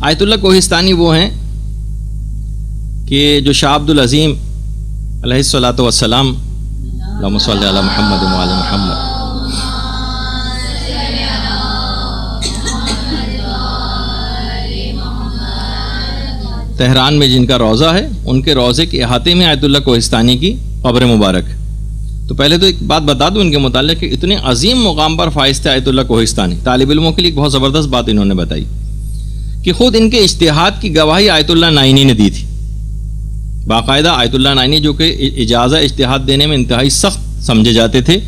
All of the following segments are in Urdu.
آیت اللہ کوہستانی وہ ہیں کہ جو شاہ عبد العظیم علیہ الصلوۃ والسلام، اللہم صلی علی محمد وعلی محمد، تہران میں جن کا روضہ ہے، ان کے روضے کے احاطے میں آیت اللہ کوہستانی کی قبر مبارک. تو پہلے تو ایک بات بتا دوں ان کے متعلق کہ اتنے عظیم مقام پر فائز تھے آیت اللہ کوہستانی. طالب علموں کے لیے ایک بہت زبردست بات انہوں نے بتائی کہ خود ان کے اجتہاد کی گواہی آیت اللہ نائینی نے دی تھی. باقاعدہ آیت اللہ نائینی جو کہ اجازہ اجتہاد دینے میں انتہائی سخت سمجھے جاتے تھے،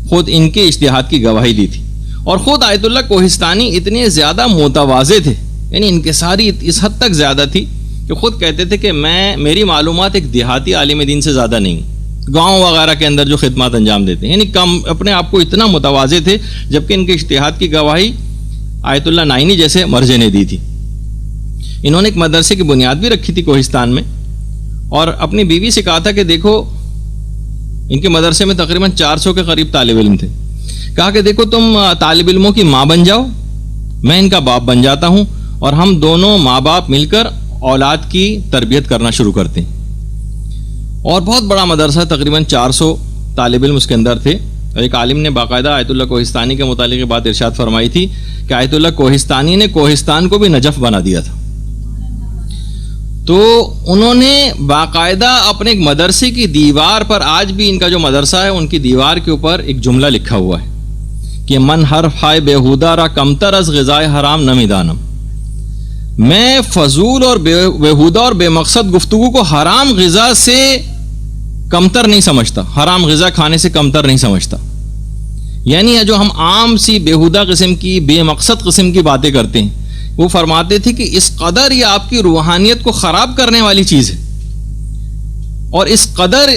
خود ان کے اجتہاد کی گواہی دی تھی. اور خود آیت اللہ کوہستانی اتنے زیادہ متواضع تھے، یعنی انکساری اس حد تک زیادہ تھی کہ خود کہتے تھے کہ میری معلومات ایک دیہاتی عالم دین سے زیادہ نہیں، گاؤں وغیرہ کے اندر جو خدمات انجام دیتے ہیں، یعنی کم اپنے آپ کو اتنا متواضع تھے، جبکہ ان کے اجتہاد کی گواہی آیت اللہ نائینی جیسے مرجع نے دی تھی. انہوں نے ایک مدرسے کی بنیاد بھی رکھی تھی کوہستان میں، اور اپنی بیوی سے کہا تھا کہ دیکھو، ان کے مدرسے میں تقریباً 400 کے قریب طالب علم تھے. کہا کہ دیکھو تم طالب علموں کی ماں بن جاؤ، میں ان کا باپ بن جاتا ہوں، اور ہم دونوں ماں باپ مل کر اولاد کی تربیت کرنا شروع کرتے ہیں. اور بہت بڑا مدرسہ، تقریباً 400 طالب علم اس کے اندر تھے. اور ایک عالم نے باقاعدہ آیت اللہ کوہستانی کے متعلق بات ارشاد فرمائی تھی کہ آیت اللہ کوہستانی نے کوہستان کو بھی نجف بنا دیا تھا. تو انہوں نے باقاعدہ اپنے ایک مدرسے کی دیوار پر، آج بھی ان کا جو مدرسہ ہے ان کی دیوار کے اوپر ایک جملہ لکھا ہوا ہے کہ من حرف ہائے بےہودہ را کمتر از غذائے حرام نمی دانم. میں فضول اور بےہودہ اور بے مقصد گفتگو کو حرام غذا سے کمتر نہیں سمجھتا، حرام غذا کھانے سے کمتر نہیں سمجھتا. یعنی جو ہم عام سی بےہودہ قسم کی، بے مقصد قسم کی باتیں کرتے ہیں، وہ فرماتے تھے کہ اس قدر یہ آپ کی روحانیت کو خراب کرنے والی چیز ہے، اور اس قدر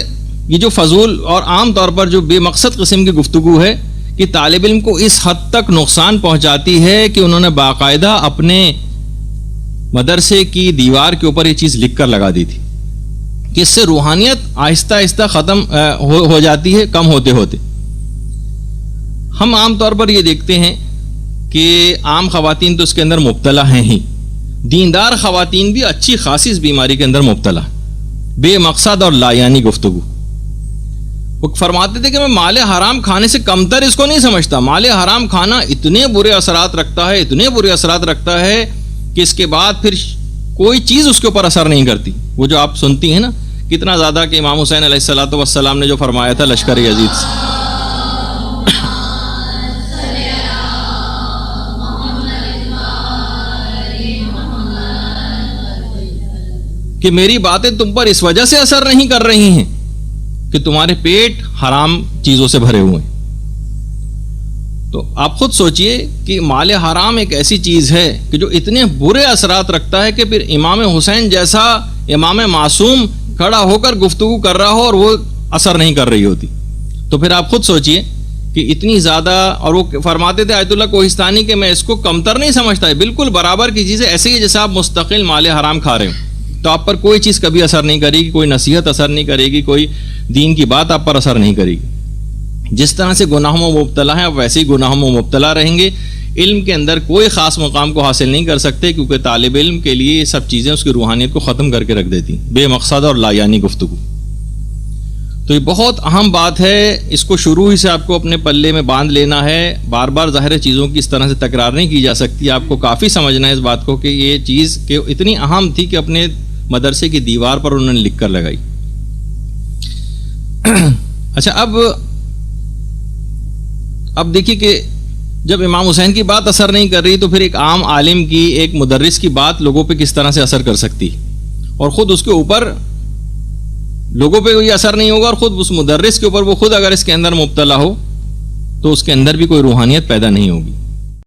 یہ جو فضول اور عام طور پر جو بے مقصد قسم کی گفتگو ہے کہ طالب علم کو اس حد تک نقصان پہنچاتی ہے کہ انہوں نے باقاعدہ اپنے مدرسے کی دیوار کے اوپر یہ چیز لکھ کر لگا دی تھی کہ اس سے روحانیت آہستہ آہستہ ختم ہو جاتی ہے، کم ہوتے ہوتے. ہم عام طور پر یہ دیکھتے ہیں کہ عام خواتین تو اس کے اندر مبتلا ہیں ہی، دیندار خواتین بھی اچھی خاصی اس بیماری کے اندر مبتلا، بے مقصد اور لایانی گفتگو. وہ فرماتے تھے کہ میں مال حرام کھانے سے کمتر اس کو نہیں سمجھتا. مال حرام کھانا اتنے برے اثرات رکھتا ہے، اتنے برے اثرات رکھتا ہے کہ اس کے بعد پھر کوئی چیز اس کے اوپر اثر نہیں کرتی. وہ جو آپ سنتی ہیں نا کتنا زیادہ کہ امام حسین علیہ الصلوۃ والسلام نے جو فرمایا تھا لشکر یزید سے کہ میری باتیں تم پر اس وجہ سے اثر نہیں کر رہی ہیں کہ تمہارے پیٹ حرام چیزوں سے بھرے ہوئے ہیں. تو آپ خود سوچئے کہ مال حرام ایک ایسی چیز ہے کہ جو اتنے برے اثرات رکھتا ہے کہ پھر امام حسین جیسا امام معصوم کھڑا ہو کر گفتگو کر رہا ہو اور وہ اثر نہیں کر رہی ہوتی. تو پھر آپ خود سوچئے کہ اتنی زیادہ. اور وہ فرماتے تھے آیت اللہ کوہستانی کہ میں اس کو کمتر نہیں سمجھتا ہے، بالکل برابر کی چیز ہے، ایسے ہی جیسے آپ مستقل مال حرام کھا رہے ہو تو آپ پر کوئی چیز کبھی اثر نہیں کرے گی، کوئی نصیحت اثر نہیں کرے گی، کوئی دین کی بات آپ پر اثر نہیں کرے گی. جس طرح سے گناہوں میں مبتلا ہیں آپ ویسے ہی گناہوں میں مبتلا رہیں گے. علم کے اندر کوئی خاص مقام کو حاصل نہیں کر سکتے کیونکہ طالب علم کے لیے یہ سب چیزیں اس کی روحانیت کو ختم کر کے رکھ دیتی، بے مقصد اور لایانی گفتگو. تو یہ بہت اہم بات ہے، اس کو شروع ہی سے آپ کو اپنے پلے میں باندھ لینا ہے. بار بار ظاہر چیزوں کی اس طرح سے تکرار نہیں کی جا سکتی. آپ کو کافی سمجھنا ہے اس بات کو کہ یہ چیز کہ اتنی اہم تھی کہ اپنے مدرسے کی دیوار پر انہوں نے لکھ کر لگائی. اچھا، اب دیکھیے کہ جب امام حسین کی بات اثر نہیں کر رہی تو پھر ایک عام عالم کی، ایک مدرس کی بات لوگوں پہ کس طرح سے اثر کر سکتی، اور خود اس کے اوپر لوگوں پہ کوئی اثر نہیں ہوگا، اور خود اس مدرس کے اوپر وہ خود اگر اس کے اندر مبتلا ہو تو اس کے اندر بھی کوئی روحانیت پیدا نہیں ہوگی.